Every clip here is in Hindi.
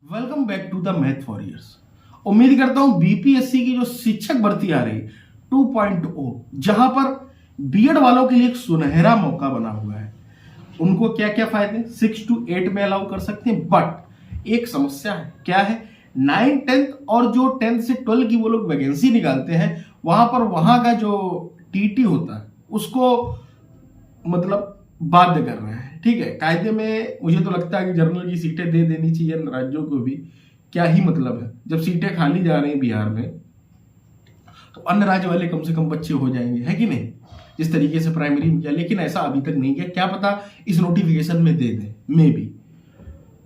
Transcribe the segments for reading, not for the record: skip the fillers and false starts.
Welcome back to the math warriors. उम्मीद करता हूं बीपीएससी की जो शिक्षक भर्ती आ रही 2.0 जहां पर बीएड वालों के लिए एक सुनहरा मौका बना हुआ है। उनको क्या क्या फायदे 6 to 8 में अलाउ कर सकते हैं, बट एक समस्या है। क्या है? 9, 10th और जो 10th से 12 की वो लोग वैकेंसी निकालते हैं, वहां पर वहां का जो टीटी होता है उसको मतलब बाध्य कर रहे हैं। ठीक है, कायदे में मुझे तो लगता है कि जनरल की सीटें दे देनी चाहिए राज्यों को भी। क्या ही मतलब है, जब सीटें खाली जा रही हैं बिहार में तो अन्य राज्य वाले कम से कम बच्चे हो जाएंगे, है कि नहीं? जिस तरीके से प्राइमरी में किया, लेकिन ऐसा अभी तक नहीं किया। क्या पता इस नोटिफिकेशन में दे दें, मे बी,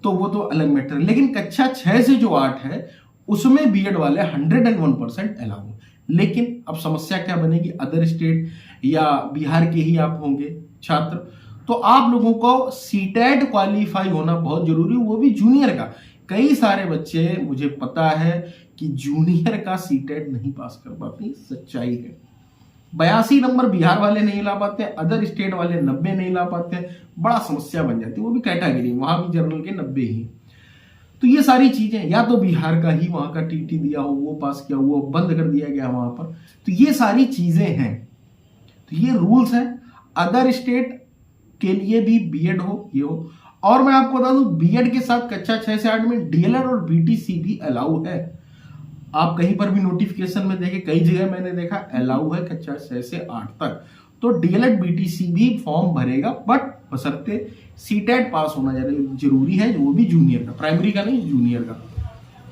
तो वो तो अलग मैटर है। लेकिन कक्षा 6 से जो 8 है उसमें बीएड वाले 101% अलाउ। लेकिन अब समस्या क्या बनेगी? अदर स्टेट या बिहार के ही आप होंगे छात्र, तो आप लोगों को सीटेट क्वालिफाई होना बहुत जरूरी, वो भी जूनियर का। कई सारे बच्चे, मुझे पता है कि जूनियर का सीटेट नहीं पास कर पाते, सच्चाई है। 82 नंबर बिहार वाले नहीं ला पाते, अदर स्टेट वाले 90 नहीं ला पाते, बड़ा समस्या बन जाती है। वो भी कैटेगरी, वहां भी जनरल के 90 ही। तो ये सारी चीजें, या तो बिहार का ही वहां का टीटी दिया हो, वो पास किया, वो बंद कर दिया गया वहां पर, तो ये सारी चीजें हैं। तो ये रूल्स हैं। अदर स्टेट के लिए भी बीएड हो, ये हो। और मैं आपको बता दूं, बीएड के साथ कक्षा 6 से 8 में डीएलएड और बीटीसी भी अलाउ है। आप कहीं पर भी नोटिफिकेशन में देखें, कई जगह मैंने देखा अलाउ है कक्षा 6 से 8 तक। तो डीएलएड बीटीसी भी फॉर्म भरेगा, बट बशर्ते सीटेट पास होना जरूरी है, वो भी जूनियर का, प्राइमरी का नहीं, जूनियर का।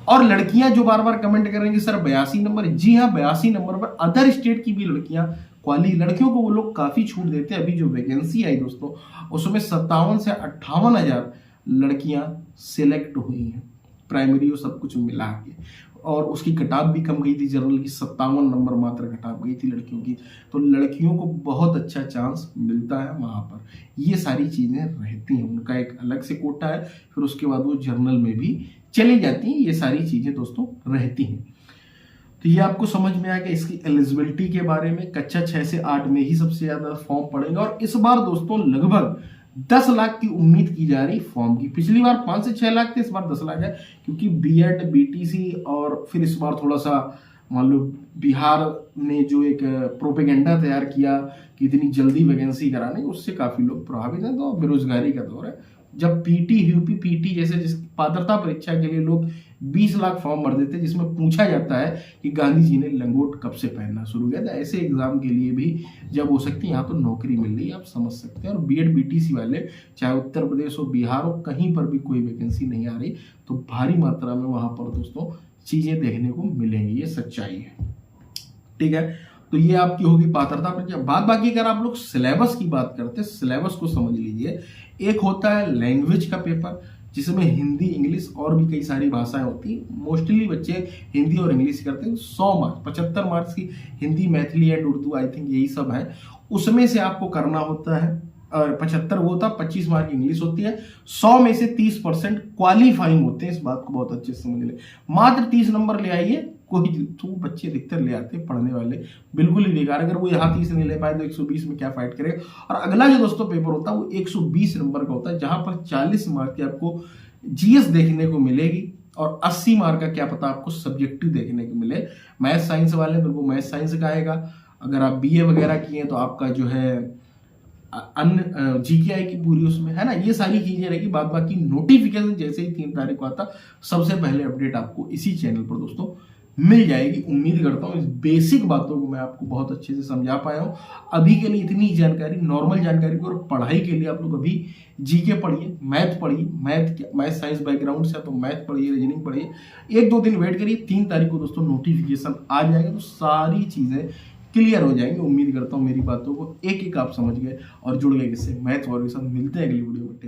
और लड़कियां जो बार बार कमेंट करेंगे सर 82 नंबर, जी हाँ 82 नंबर पर अदर स्टेट की भी लड़कियां लड़कियों को वो लोग काफी छूट देते हैं। अभी जो वैकेंसी आई दोस्तों, उसमें 57 से 58,000 लड़कियां सिलेक्ट हुई हैं, प्राइमरी और सब कुछ मिला के। और उसकी कटाप भी कम गई थी, जनरल की 57 नंबर मात्र कटाप गई थी लड़कियों की। तो लड़कियों को बहुत अच्छा चांस मिलता है वहां पर। ये सारी चीजें रहती हैं, उनका एक अलग से कोटा है, फिर उसके बाद वो जर्नल में भी चली जाती हैं। ये सारी चीजें दोस्तों रहती हैं। तो ये आपको समझ में आया कि इसकी एलिजिबिलिटी के बारे में। कक्षा 6 से 8 में ही सबसे ज्यादा फॉर्म पड़ेगा, और इस बार दोस्तों लगभग 10 लाख की उम्मीद की जा रही फॉर्म की। पिछली बार 5 से 6 लाख थे, इस बार 10 लाख है, क्योंकि बीएड बीटीसी और फिर इस बार थोड़ा सा मान लो बिहार ने जो एक प्रोपेगेंडा तैयार किया कि इतनी जल्दी वैकेंसी कराने, उससे काफी लोग प्रभावित हैं। तो बेरोजगारी का दौर है। जब पीटी यूपी पीटी जैसे जिस पात्रता परीक्षा के लिए लोग 20 लाख फॉर्म भर देते हैं, जिसमें पूछा जाता है कि गांधी जी ने लंगोट कब से पहनना शुरू किया था, ऐसे एग्जाम के लिए भी जब हो सकती है, यहाँ तो नौकरी मिल रही है, आप समझ सकते हैं। और बीएड बीटीसी वाले चाहे उत्तर प्रदेश हो, बिहार हो, कहीं पर भी कोई वैकेंसी नहीं आ रही, तो भारी मात्रा में वहां पर दोस्तों चीजें देखने को मिलेंगी, ये सच्चाई है। ठीक है, तो ये आपकी होगी पात्रता परीक्षा। बाद बाकी अगर आप लोग सिलेबस की बात करते हैं, सिलेबस को समझ लीजिए। एक होता है लैंग्वेज का पेपर, जिसमें हिंदी, इंग्लिश और भी कई सारी भाषाएं होती हैं। मोस्टली बच्चे हिंदी और इंग्लिश करते हैं। 100 मार्क्स, 75 मार्क्स की Hindi, Maithili and Urdu, I think यही सब है। उसमें से आपको करना होता है 75 वो होता, 25 मार्क इंग्लिश होती है। 100 में से 30% क्वालिफाइंग होते हैं। इस बात को बहुत अच्छे से समझ ले। मात्र 30 नंबर ले आइए, कोई तो बच्चे अधिकतर ले आते हैं पढ़ने वाले, बिल्कुल ही बेकार। अगर वो यहाँ 30 नहीं ले पाए तो 120 में क्या फाइट करेगा। और अगला जो दोस्तों पेपर होता है वो 120 नंबर का होता है, जहां पर 40 मार्क की आपको जीएस देखने को मिलेगी, और 80 मार्क का क्या पता आपको सब्जेक्टिव देखने को मिले। मैथ साइंस वाले तो उनको मैथ साइंस का आएगा। अगर आप बीए वगैरह किए तो आपका जो है अन्य जीके आएगी पूरी उसमें, है ना। ये सारी चीजें रहेगी। बाद बाकी नोटिफिकेशन जैसे ही 3 तारीख को आता, सबसे पहले अपडेट आपको इसी चैनल पर दोस्तों मिल जाएगी। उम्मीद करता हूँ इस बेसिक बातों को मैं आपको बहुत अच्छे से समझा पाया हूँ। अभी के लिए इतनी जानकारी, नॉर्मल जानकारी को, और पढ़ाई के लिए आप लोग अभी जीके पढ़िए, मैथ पढ़िए। मैथ साइंस बैकग्राउंड से तो मैथ पढ़िए, रीजनिंग पढ़िए। 1-2 दिन वेट करिए, 3 तारीख को दोस्तों नोटिफिकेशन आ जाएगा, तो सारी चीजें क्लियर हो जाएंगी। उम्मीद करता हूँ मेरी बातों को एक एक आप समझ गए और जुड़ गए इससे। मैथ और मिलते हैं अगली वीडियो में।